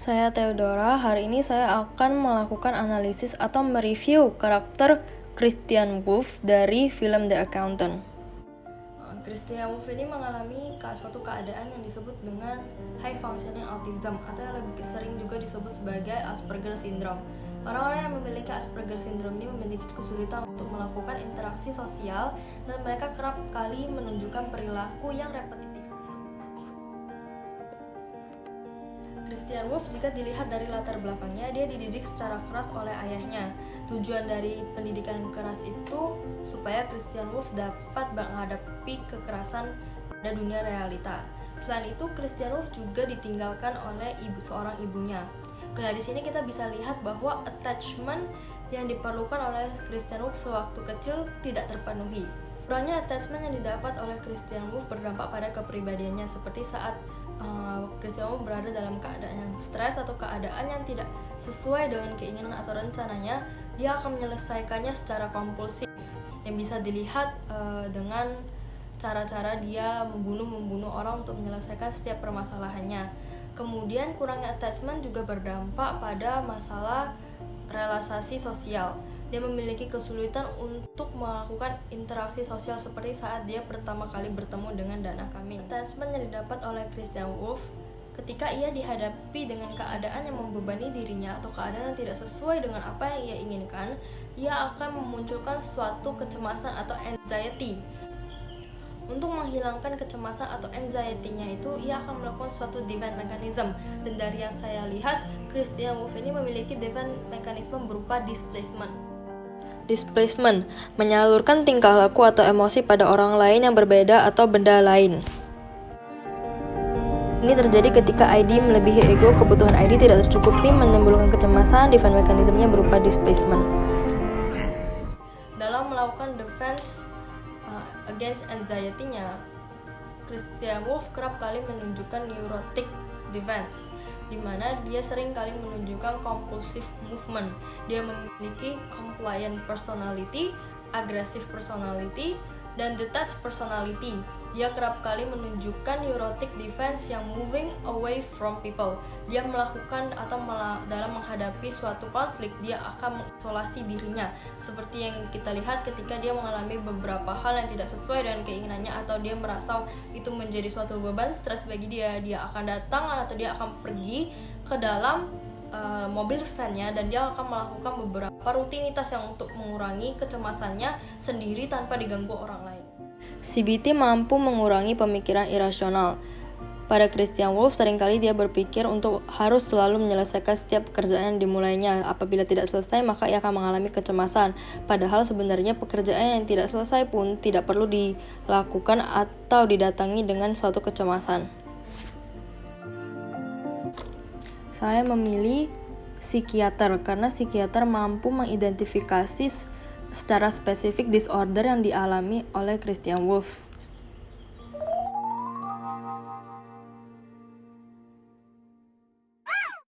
Saya Theodora, hari ini saya akan melakukan analisis atau mereview karakter Christian Wolff dari film The Accountant. Christian Wolff ini mengalami suatu keadaan yang disebut dengan high functioning autism atau yang lebih sering juga disebut sebagai Asperger syndrome. Orang-orang yang memiliki Asperger syndrome ini memiliki kesulitan untuk melakukan interaksi sosial dan mereka kerap kali menunjukkan perilaku yang repetitif. Christian Wolff jika dilihat dari latar belakangnya, dia dididik secara keras oleh ayahnya. Tujuan dari pendidikan keras itu supaya Christian Wolff dapat menghadapi kekerasan pada dunia realita. Selain itu, Christian Wolff juga ditinggalkan oleh seorang ibunya. Nah, di sini kita bisa lihat bahwa attachment yang diperlukan oleh Christian Wolff sewaktu kecil tidak terpenuhi. Kurangnya attachment yang didapat oleh Christian Wolff berdampak pada kepribadiannya, seperti saat Christian Wolff berada dalam keadaan yang stres atau keadaan yang tidak sesuai dengan keinginan atau rencananya, dia akan menyelesaikannya secara kompulsif, yang bisa dilihat dengan cara-cara dia membunuh orang untuk menyelesaikan setiap permasalahannya. Kemudian kurangnya attachment juga berdampak pada masalah realisasi sosial. Dia memiliki kesulitan untuk melakukan interaksi sosial seperti saat dia pertama kali bertemu dengan Dana Cummings. Attachment yang didapat oleh Christian Wolff ketika ia dihadapi dengan keadaan yang membebani dirinya atau keadaan yang tidak sesuai dengan apa yang ia inginkan, ia akan memunculkan suatu kecemasan atau anxiety. Untuk menghilangkan kecemasan atau anxiety-nya itu, ia akan melakukan suatu defense mechanism. Dan dari yang saya lihat, Christian Wolff ini memiliki defense mechanism berupa displacement. Displacement, menyalurkan tingkah laku atau emosi pada orang lain yang berbeda atau benda lain. Ini terjadi ketika ID melebihi ego, kebutuhan ID tidak tercukupi, menimbulkan kecemasan, defense mechanism-nya berupa displacement. Dalam melakukan defense against anxiety-nya, Christian Wolff kerap kali menunjukkan neurotic defense, di mana dia sering kali menunjukkan compulsive movement. Dia memiliki compliant personality, aggressive personality, dan detached personality. Dia kerap kali menunjukkan neurotic defense yang moving away from people. Dia melakukan atau dalam menghadapi suatu konflik, dia akan mengisolasi dirinya. Seperti yang kita lihat ketika dia mengalami beberapa hal yang tidak sesuai dengan keinginannya atau dia merasa itu menjadi suatu beban stres bagi dia, dia akan datang atau dia akan pergi ke dalam mobil van-nya dan dia akan melakukan beberapa rutinitas yang untuk mengurangi kecemasannya sendiri tanpa diganggu orang lain. CBT mampu mengurangi pemikiran irasional. Pada Christian Wolff, seringkali dia berpikir untuk harus selalu menyelesaikan setiap pekerjaan yang dimulainya. Apabila tidak selesai, maka ia akan mengalami kecemasan. Padahal sebenarnya pekerjaan yang tidak selesai pun tidak perlu dilakukan atau didatangi dengan suatu kecemasan. Saya memilih psikiater karena psikiater mampu mengidentifikasi secara spesifik disorder yang dialami oleh Christian Wolff.